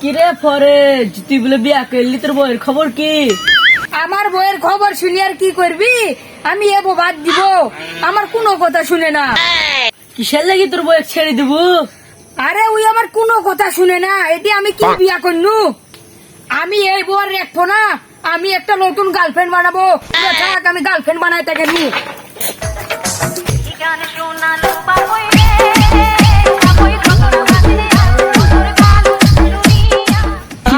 কিরে ফরেজ, তুই বলে বিয়া করলি, তোর বউয়ের খবর কি? আমার বউয়ের খবর শুনি আর কি করবি? আমি এবো বাদ দিব, আমার কোনো কথা শুনে না। কিসের লাগি তোর বউয়ের ছেড়ে দিব? আরে ওই আমার কোনো কথা শুনে না, এটি আমি কি বিয়া করনু? আমি এই বউয়ের রাখবো না, আমি একটা নতুন গার্লফ্রেন্ড বানাবো। থাক, আমি গার্লফ্রেন্ড বানাই তাকে নি।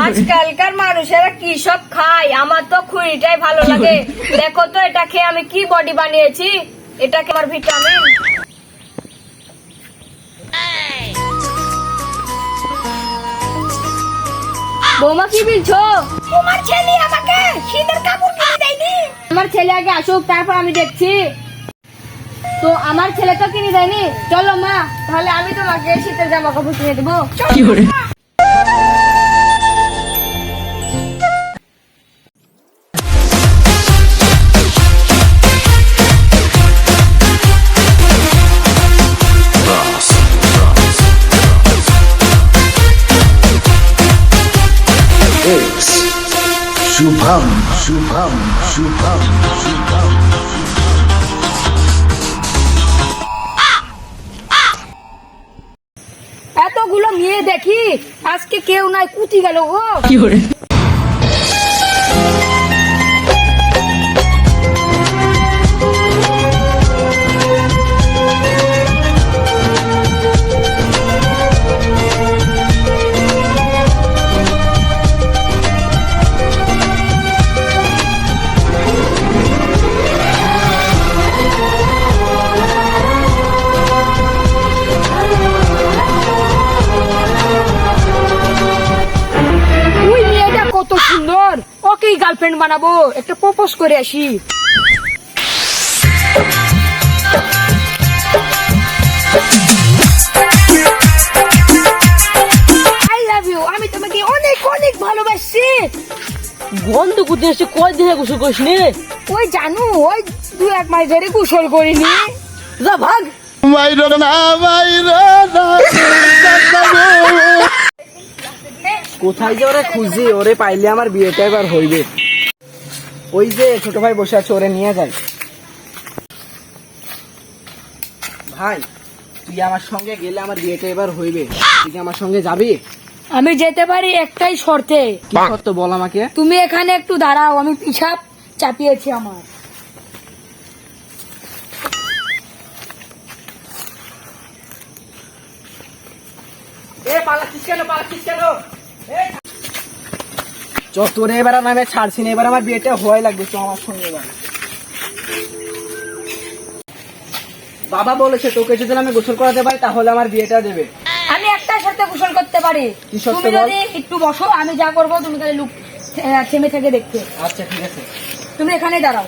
আজকালকার মানুষেরা কি সব খায়, আমার তো খুঁড়িটাই ভালো লাগে। দেখো তো এটা খেয়ে আমি কি বডি বানিয়েছি, এটা কি আমার ভিটামিন? বৌমা কি বলছো? তোমার ছেলে আমাকে শীতের কাপড় কিনে দেয়নি। আমার ছেলে আগে আসুক, তারপর আমি দেখছি। তো আমার ছেলে তো কিনে দেয়নি, চলো মা, তাহলে আমি তোমাকে শীতের জামা কাপড় কিনে দেবো। शुभम शुभम शुभम शुभम এতগুলো মেয়ে দেখি, আজকে কেউ নাই, কুতি গেল গো। কত সুন্দর, ওকেই গার্লফ্রেন্ড বানাবো, একটা প্রপোজ করে আসি। আই লাভ ইউ, আমি তোমাকে অনেক অনেক ভালোবাসি। গন্ধ করতে এসে কয় দিনে গোসল করিস নি? ওই জানু, ওই 2-1 মাস ধরে গোসল করিনি। যা ভাগ। কোথায় যে ওরে খুঁজি, ওরে পাইলে আমার বিয়েটা এবার হইবে। ওই যে ছোট ভাই বসে আছে, ওরে নিয়ে যাই। ভাই, তুই আমার সঙ্গে গেলে আমার বিয়েটা এবার হইবে, তুই কি আমার সঙ্গে যাবি? আমি যেতে পারি একটাই শর্তে। কি শর্ত বল আমাকে। তুমি এখানে একটু দাঁড়াও, আমি পিছাপ চাপিয়েছি আমার। তোরে এবার আমি ছাড়ছি না, এবার আমার বিয়েটা হওয়াই লাগবে, তো আমার সঙ্গে এবার। বাবা বলেছে তোকে যদি আমি গোসল করাতে পারি তাহলে আমার বিয়েটা দেবে। আমি একটাই শর্তে গোসল করতে পারি। কি শর্ত তুমি বল? যদি একটু বসো, আমি যা করবো তুমি তাহলে লুক থেমে থেকে দেখতে। আচ্ছা ঠিক আছে। তুমি এখানে দাঁড়াও।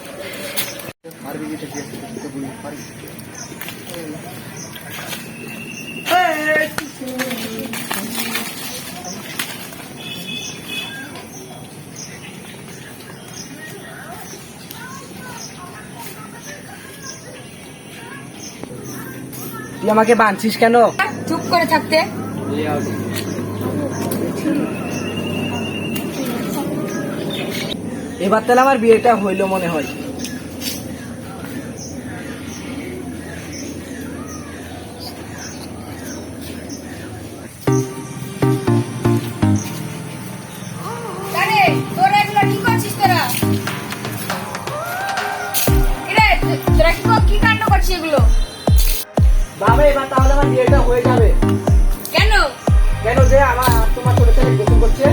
তুই আমাকে বাঁধছিস কেন? চুপ করে থাকতে। এবার তাহলে আমার বিয়েটা হইলো মনে হয়। আরে তোরা এগুলো কি করছিস? তোরা তোরা কি কাণ্ড করছিস এগুলো? বাবা, এবার তাহলে আমার বিয়েটা হয়ে যাবে। কেন? কেন যে আমার তোমার ছোট ছেলে গোসল করছে।